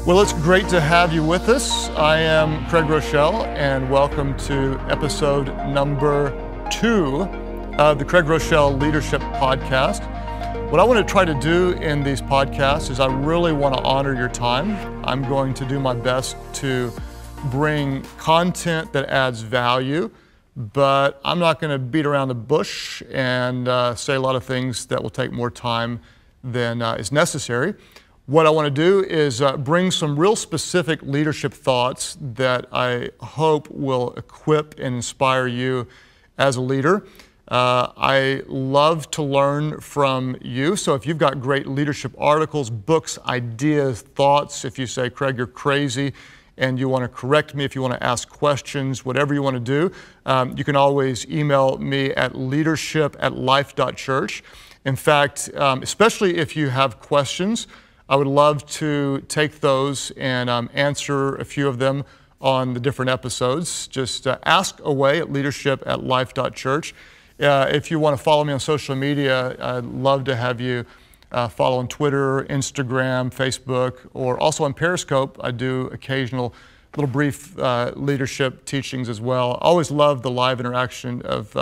Well, it's great to have you with us. I am Craig Groeschel, and welcome to episode number 2 of the Craig Groeschel Leadership Podcast. What I want to try to do in these podcasts is I really want to honor your time. I'm going to do my best to bring content that adds value, but I'm not going to beat around the bush and say a lot of things that will take more time than is necessary. What I want to do is bring some real specific leadership thoughts that I hope will equip and inspire you as a leader. I love to learn from you. So if you've got great leadership articles, books, ideas, thoughts, if you say, Craig, you're crazy, and you want to correct me, if you want to ask questions, whatever you want to do, you can always email me at leadership@Life.Church. In fact, especially if you have questions, I would love to take those and answer a few of them on the different episodes. Just ask away at leadership@Life.Church. If you want to follow me on social media, I'd love to have you follow on Twitter, Instagram, Facebook, or also on Periscope. I do occasional little brief leadership teachings as well. I always love the live interaction of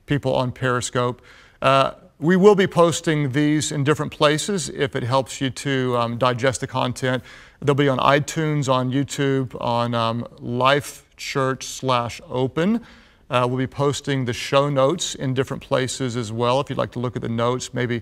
people on Periscope. We will be posting these in different places if it helps you to digest the content. They'll be on iTunes, on YouTube, on Life.Church/open. We'll be posting the show notes in different places as well. If you'd like to look at the notes, maybe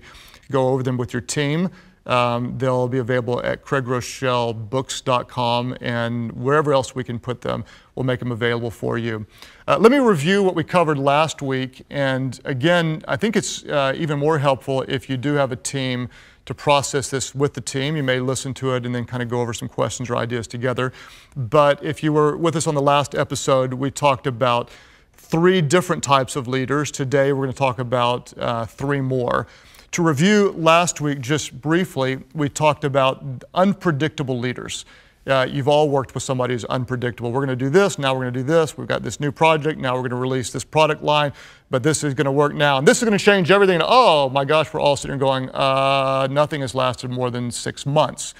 go over them with your team. They'll be available at craiggroeschelbooks.com, and wherever else we can put them, we'll make them available for you. Let me review what we covered last week. And again, I think it's even more helpful if you do have a team to process this with the team. You may listen to it and then kind of go over some questions or ideas together. But if you were with us on the last episode, we talked about 3 different types of leaders. Today, we're going to talk about 3 more. To review last week, just briefly, we talked about unpredictable leaders. You've all worked with somebody who's unpredictable. We're going to do this, now we're going to do this. We've got this new project, now we're going to release this product line, but this is going to work now. And this is going to change everything. And oh my gosh, we're all sitting there going, nothing has lasted more than 6 months.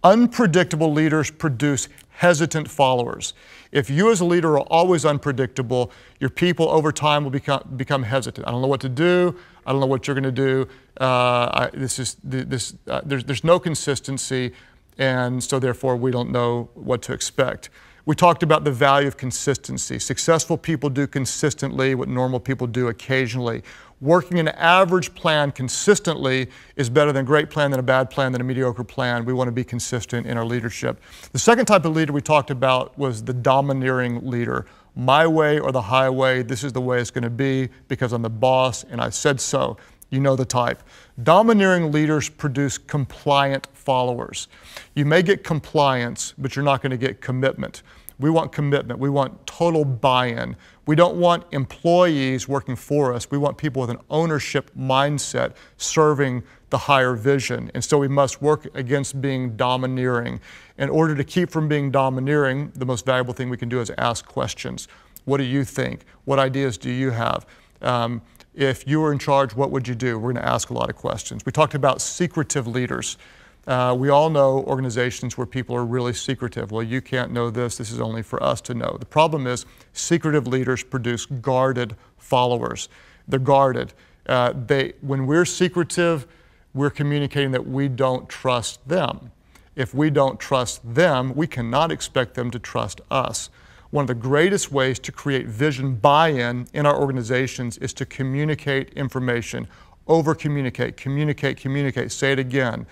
Unpredictable leaders produce hesitant followers. If you as a leader are always unpredictable, your people over time will become hesitant. I don't know what to do. I don't know what you're going to do. There's no consistency, and so therefore we don't know what to expect. We talked about the value of consistency. Successful people do consistently what normal people do occasionally. Working an average plan consistently is better than a great plan, than a bad plan, than a mediocre plan. We want to be consistent in our leadership. The second type of leader we talked about was the domineering leader. My way or the highway, this is the way it's going to be because I'm the boss and I said so. You know the type. Domineering leaders produce compliant followers. You may get compliance, but you're not going to get commitment. We want commitment. We want total buy-in. We don't want employees working for us. We want people with an ownership mindset serving the higher vision. And so we must work against being domineering. In order to keep from being domineering, the most valuable thing we can do is ask questions. What do you think? What ideas do you have? If you were in charge, what would you do? We're going to ask a lot of questions. We talked about secretive leaders. We all know organizations where people are really secretive. Well, you can't know this. This is only for us to know. The problem is secretive leaders produce guarded followers. They're guarded. When we're secretive, we're communicating that we don't trust them. If we don't trust them, we cannot expect them to trust us. One of the greatest ways to create vision buy-in in our organizations is to communicate information. Over-communicate, communicate. Say it again.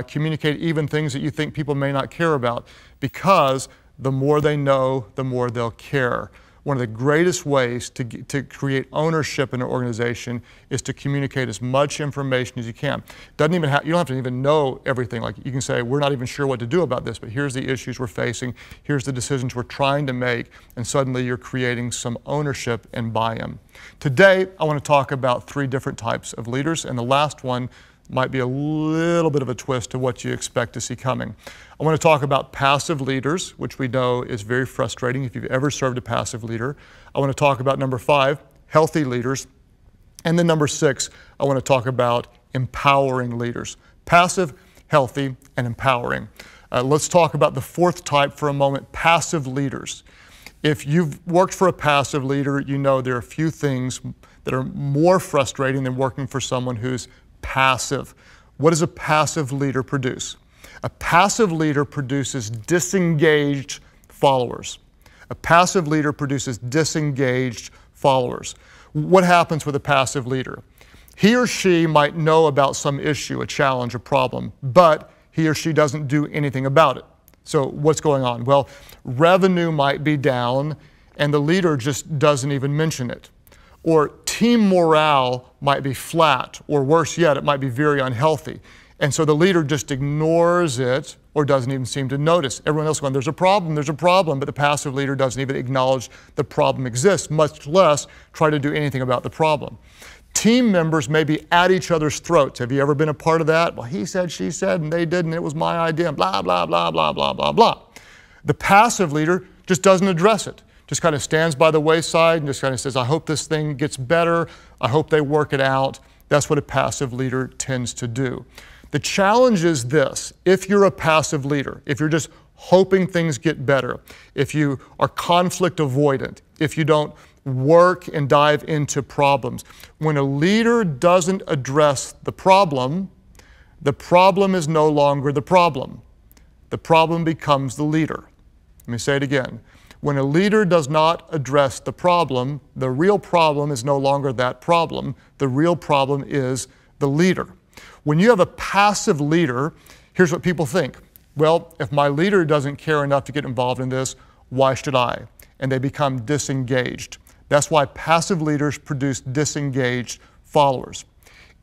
Communicate even things that you think people may not care about, because the more they know, the more they'll care. One of the greatest ways to create ownership in an organization is to communicate as much information as you can. You don't have to even know everything. Like, you can say, we're not even sure what to do about this, but here's the issues we're facing, here's the decisions we're trying to make, and suddenly you're creating some ownership and buy-in. Today, I want to talk about 3 different types of leaders, and the last one might be a little bit of a twist to what you expect to see coming. I want to talk about passive leaders, which we know is very frustrating if you've ever served a passive leader. I want to talk about number 5, healthy leaders. And then number 6, I want to talk about empowering leaders. Passive, healthy, and empowering. Let's talk about the fourth type for a moment, passive leaders. If you've worked for a passive leader, you know there are a few things that are more frustrating than working for someone who's passive. What does a passive leader produce? A passive leader produces disengaged followers. A passive leader produces disengaged followers. What happens with a passive leader? He or she might know about some issue, a challenge, a problem, but he or she doesn't do anything about it. So what's going on? Well, revenue might be down and the leader just doesn't even mention it. Or team morale might be flat, or worse yet, it might be very unhealthy. And so the leader just ignores it or doesn't even seem to notice. Everyone else going, there's a problem, but the passive leader doesn't even acknowledge the problem exists, much less try to do anything about the problem. Team members may be at each other's throats. Have you ever been a part of that? Well, he said, she said, and they did, and it was my idea, and blah, blah, blah, blah, blah, blah, blah. The passive leader just doesn't address it. Just kind of stands by the wayside and just kind of says, I hope this thing gets better. I hope they work it out. That's what a passive leader tends to do. The challenge is this: if you're a passive leader, if you're just hoping things get better, if you are conflict avoidant, if you don't work and dive into problems, when a leader doesn't address the problem is no longer the problem. The problem becomes the leader. Let me say it again. When a leader does not address the problem, the real problem is no longer that problem. The real problem is the leader. When you have a passive leader, here's what people think. Well, if my leader doesn't care enough to get involved in this, why should I? And they become disengaged. That's why passive leaders produce disengaged followers.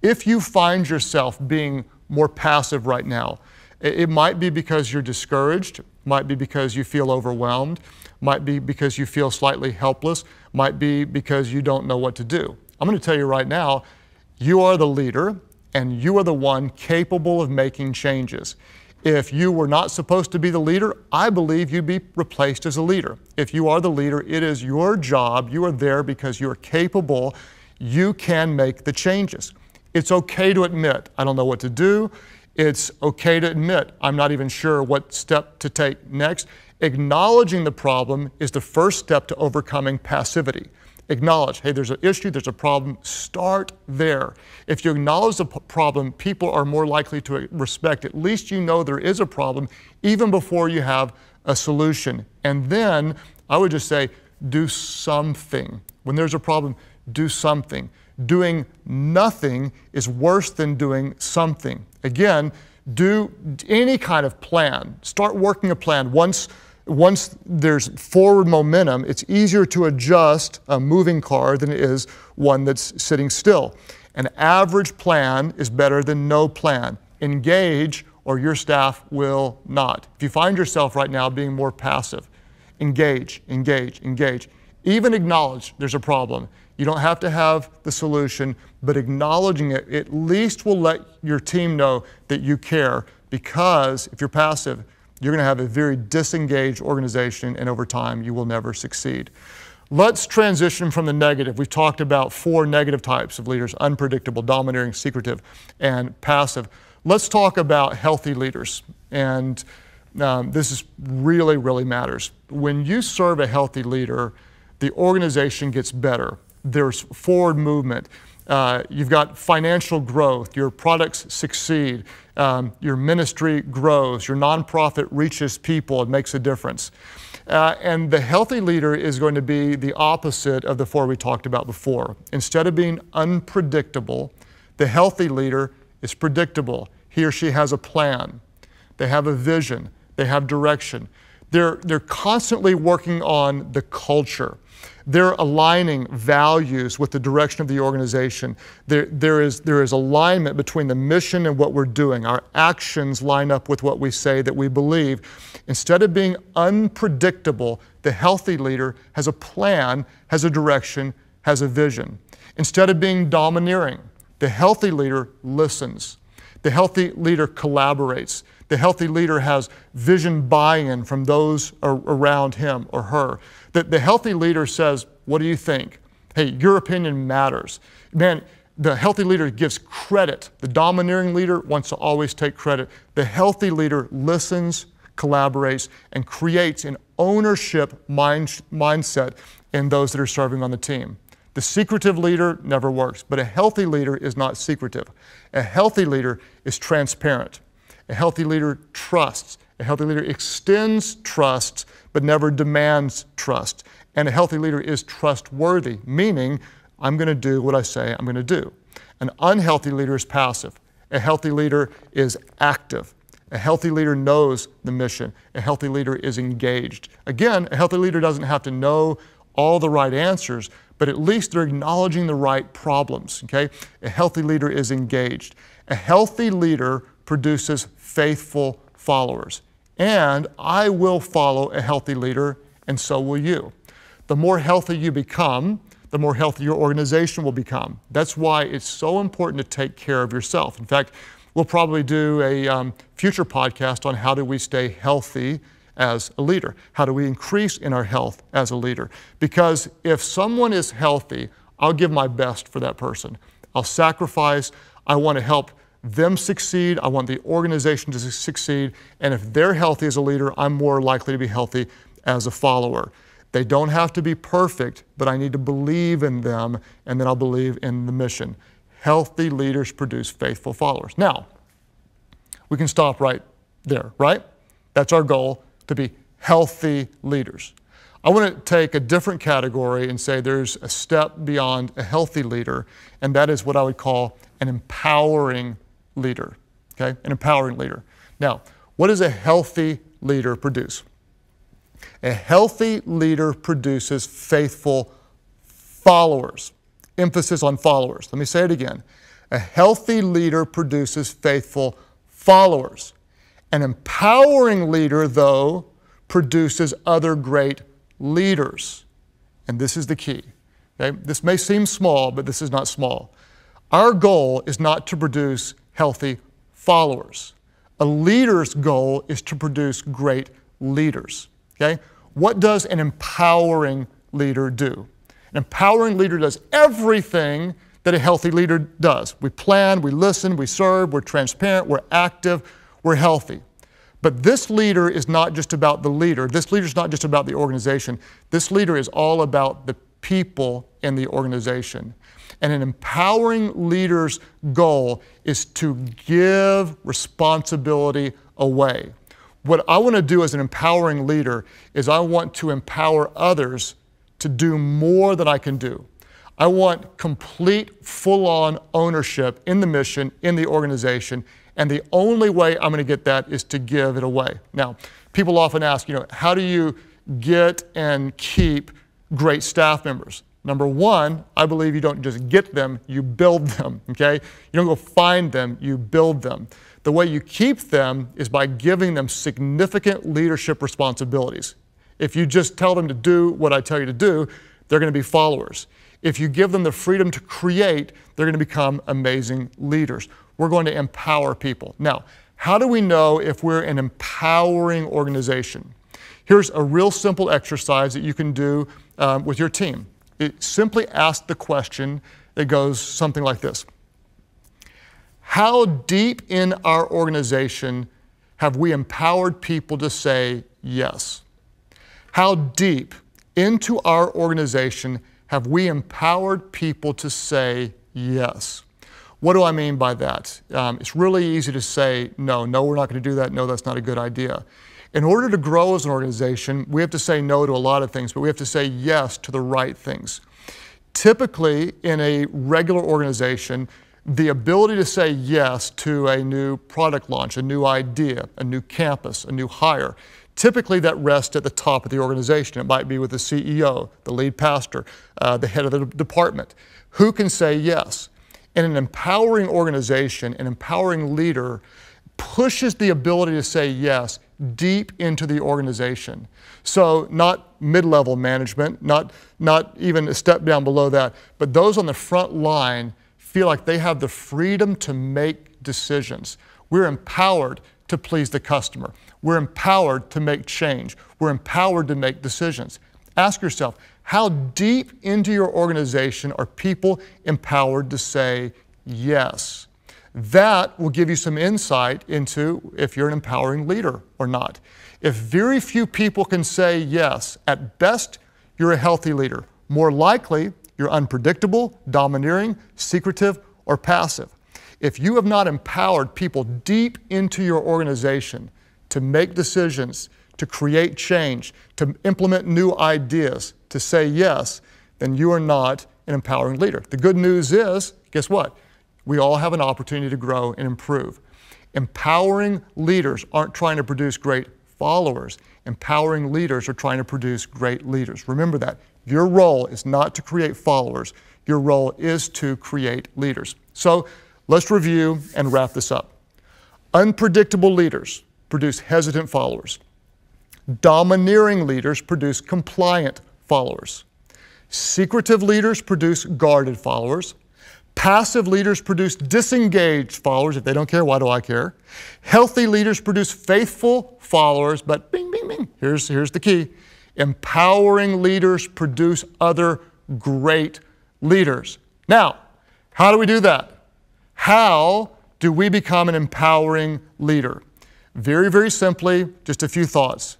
If you find yourself being more passive right now, it might be because you're discouraged, might be because you feel overwhelmed, might be because you feel slightly helpless, might be because you don't know what to do. I'm going to tell you right now, you are the leader and you are the one capable of making changes. If you were not supposed to be the leader, I believe you'd be replaced as a leader. If you are the leader, it is your job. You are there because you are capable. You can make the changes. It's okay to admit, I don't know what to do. It's okay to admit, I'm not even sure what step to take next. Acknowledging the problem is the first step to overcoming passivity. Acknowledge, hey, there's an issue, there's a problem, start there. If you acknowledge the problem, people are more likely to respect. At least you know there is a problem even before you have a solution. And then I would just say, do something. When there's a problem, do something. Doing nothing is worse than doing something. Again, do any kind of plan. Start working a plan. Once there's forward momentum, it's easier to adjust a moving car than it is one that's sitting still. An average plan is better than no plan. Engage or your staff will not. If you find yourself right now being more passive, engage, engage, engage. Even acknowledge there's a problem. You don't have to have the solution, but acknowledging it at least will let your team know that you care, because if you're passive, you're going to have a very disengaged organization, and over time, you will never succeed. Let's transition from the negative. We've talked about 4 negative types of leaders: unpredictable, domineering, secretive, and passive. Let's talk about healthy leaders. And this is really matters. When you serve a healthy leader, the organization gets better. There's forward movement. You've got financial growth. Your products succeed. Your ministry grows. Your nonprofit reaches people. It makes a difference. And the healthy leader is going to be the opposite of the 4 we talked about before. Instead of being unpredictable, the healthy leader is predictable. He or she has a plan. They have a vision. They have direction. They're constantly working on the culture. They're aligning values with the direction of the organization. There is alignment between the mission and what we're doing. Our actions line up with what we say that we believe. Instead of being unpredictable, the healthy leader has a plan, has a direction, has a vision. Instead of being domineering, the healthy leader listens. The healthy leader collaborates. The healthy leader has vision buy-in from those around him or her. The healthy leader says, what do you think? Hey, your opinion matters. Man, the healthy leader gives credit. The domineering leader wants to always take credit. The healthy leader listens, collaborates, and creates an ownership mindset in those that are serving on the team. The secretive leader never works, but a healthy leader is not secretive. A healthy leader is transparent. A healthy leader trusts. A healthy leader extends trust, but never demands trust. And a healthy leader is trustworthy, meaning I'm going to do what I say I'm going to do. An unhealthy leader is passive. A healthy leader is active. A healthy leader knows the mission. A healthy leader is engaged. Again, a healthy leader doesn't have to know all the right answers, but at least they're acknowledging the right problems, okay? A healthy leader is engaged. A healthy leader produces faithful followers. And I will follow a healthy leader, and so will you. The more healthy you become, the more healthy your organization will become. That's why it's so important to take care of yourself. In fact, we'll probably do a future podcast on how do we stay healthy as a leader. How do we increase in our health as a leader? Because if someone is healthy, I'll give my best for that person. I'll sacrifice. I want to help them succeed. I want the organization to succeed. And if they're healthy as a leader, I'm more likely to be healthy as a follower. They don't have to be perfect, but I need to believe in them, and then I'll believe in the mission. Healthy leaders produce faithful followers. Now, we can stop right there, right? That's our goal, to be healthy leaders. I want to take a different category and say there's a step beyond a healthy leader, and that is what I would call an empowering leader, okay? An empowering leader. Now, what does a healthy leader produce? A healthy leader produces faithful followers. Emphasis on followers. Let me say it again. A healthy leader produces faithful followers. An empowering leader, though, produces other great leaders. And this is the key. Okay? This may seem small, but this is not small. Our goal is not to produce healthy followers. A leader's goal is to produce great leaders. Okay? What does an empowering leader do? An empowering leader does everything that a healthy leader does. We plan, we listen, we serve, we're transparent, we're active, we're healthy. But this leader is not just about the leader. This leader is not just about the organization. This leader is all about the people in the organization. And an empowering leader's goal is to give responsibility away. What I want to do as an empowering leader is I want to empower others to do more than I can do. I want complete, full-on ownership in the mission, in the organization, and the only way I'm going to get that is to give it away. Now, people often ask, how do you get and keep great staff members? Number one, I believe you don't just get them, you build them, okay? You don't go find them, you build them. The way you keep them is by giving them significant leadership responsibilities. If you just tell them to do what I tell you to do, they're going to be followers. If you give them the freedom to create, they're going to become amazing leaders. We're going to empower people. Now, how do we know if we're an empowering organization? Here's a real simple exercise that you can do with your team. Simply ask the question that goes something like this. How deep in our organization have we empowered people to say yes? How deep into our organization have we empowered people to say yes? What do I mean by that? It's really easy to say, no, we're not going to do that. No, that's not a good idea. In order to grow as an organization, we have to say no to a lot of things, but we have to say yes to the right things. Typically, in a regular organization, the ability to say yes to a new product launch, a new idea, a new campus, a new hire, typically that rests at the top of the organization. It might be with the CEO, the lead pastor, the head of the department. Who can say yes? In an empowering organization, an empowering leader pushes the ability to say yes deep into the organization. So not mid-level management, not even a step down below that, but those on the front line feel like they have the freedom to make decisions. We're empowered to please the customer. We're empowered to make change. We're empowered to make decisions. Ask yourself, how deep into your organization are people empowered to say yes? That will give you some insight into if you're an empowering leader or not. If very few people can say yes, at best, you're a healthy leader. More likely, you're unpredictable, domineering, secretive, or passive. If you have not empowered people deep into your organization to make decisions, to create change, to implement new ideas, to say yes, then you are not an empowering leader. The good news is, guess what? We all have an opportunity to grow and improve. Empowering leaders aren't trying to produce great followers. Empowering leaders are trying to produce great leaders. Remember that. Your role is not to create followers. Your role is to create leaders. So let's review and wrap this up. Unpredictable leaders produce hesitant followers. Domineering leaders produce compliant followers. Secretive leaders produce guarded followers. Passive leaders produce disengaged followers. If they don't care, why do I care? Healthy leaders produce faithful followers, but bing, bing, bing. Here's the key. Empowering leaders produce other great leaders. Now, how do we do that? How do we become an empowering leader? Very, very simply, just a few thoughts.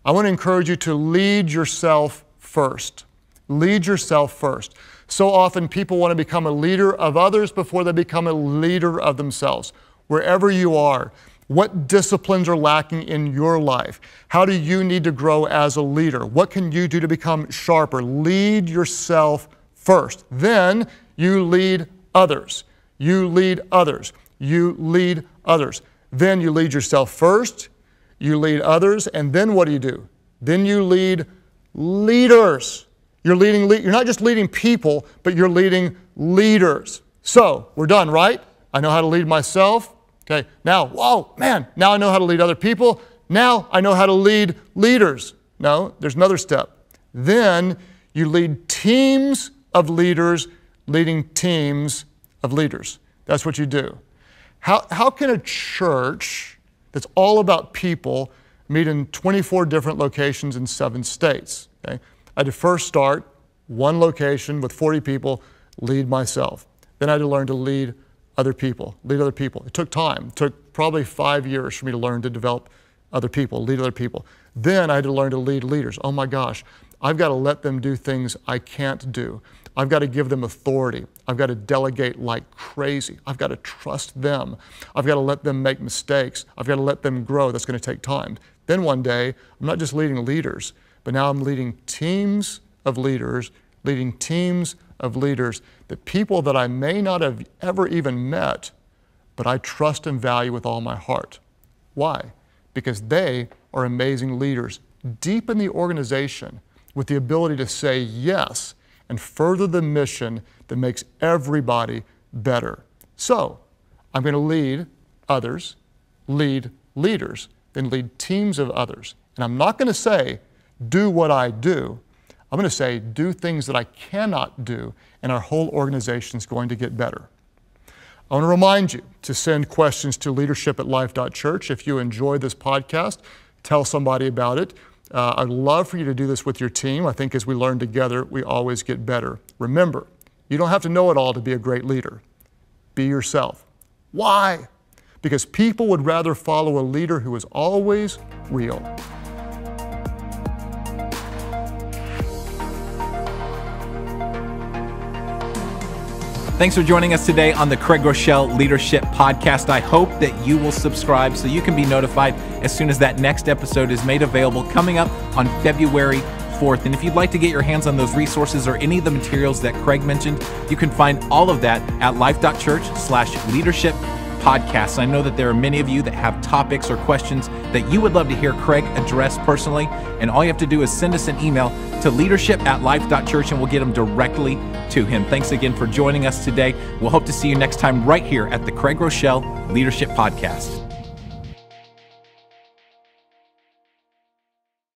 I want to encourage you to lead yourself first. Lead yourself first. So often people want to become a leader of others before they become a leader of themselves. Wherever you are, what disciplines are lacking in your life? How do you need to grow as a leader? What can you do to become sharper? Lead yourself first. Then you lead others. You lead others. You lead others. Then you lead yourself first, you lead others, and then what do? Then you lead leaders. You're not just leading people, but you're leading leaders. So, we're done, right? I know how to lead myself. Okay, now, whoa, man, now I know how to lead other people. Now I know how to lead leaders. No, there's another step. Then you lead teams of leaders leading teams of leaders. That's what you do. How can a church that's all about people meet in 24 different locations in 7 states? Okay? I had to first start one location with 40 people, lead myself. Then I had to learn to lead other people, lead other people. It took time. It took probably 5 years for me to learn to develop other people, lead other people. Then I had to learn to lead leaders. Oh my gosh, I've got to let them do things I can't do. I've got to give them authority. I've got to delegate like crazy. I've got to trust them. I've got to let them make mistakes. I've got to let them grow. That's going to take time. Then one day, I'm not just leading leaders, but now I'm leading teams of leaders, leading teams of leaders, the people that I may not have ever even met, but I trust and value with all my heart. Why? Because they are amazing leaders deep in the organization with the ability to say yes and further the mission that makes everybody better. So, I'm going to lead others, lead leaders, then lead teams of others. And I'm not going to say, do what I do. I'm going to say, do things that I cannot do, and our whole organization is going to get better. I want to remind you to send questions to leadership@Life.Church. If you enjoy this podcast, tell somebody about it. I'd love for you to do this with your team. I think as we learn together, we always get better. Remember, you don't have to know it all to be a great leader. Be yourself. Why? Because people would rather follow a leader who is always real. Thanks for joining us today on the Craig Groeschel Leadership Podcast. I hope that you will subscribe so you can be notified as soon as that next episode is made available coming up on February 4th. And if you'd like to get your hands on those resources or any of the materials that Craig mentioned, you can find all of that at Life.Church/leadership podcast. I know that there are many of you that have topics or questions that you would love to hear Craig address personally. And all you have to do is send us an email to leadership@Life.Church and we'll get them directly to him. Thanks again for joining us today. We'll hope to see you next time right here at the Craig Groeschel Leadership Podcast.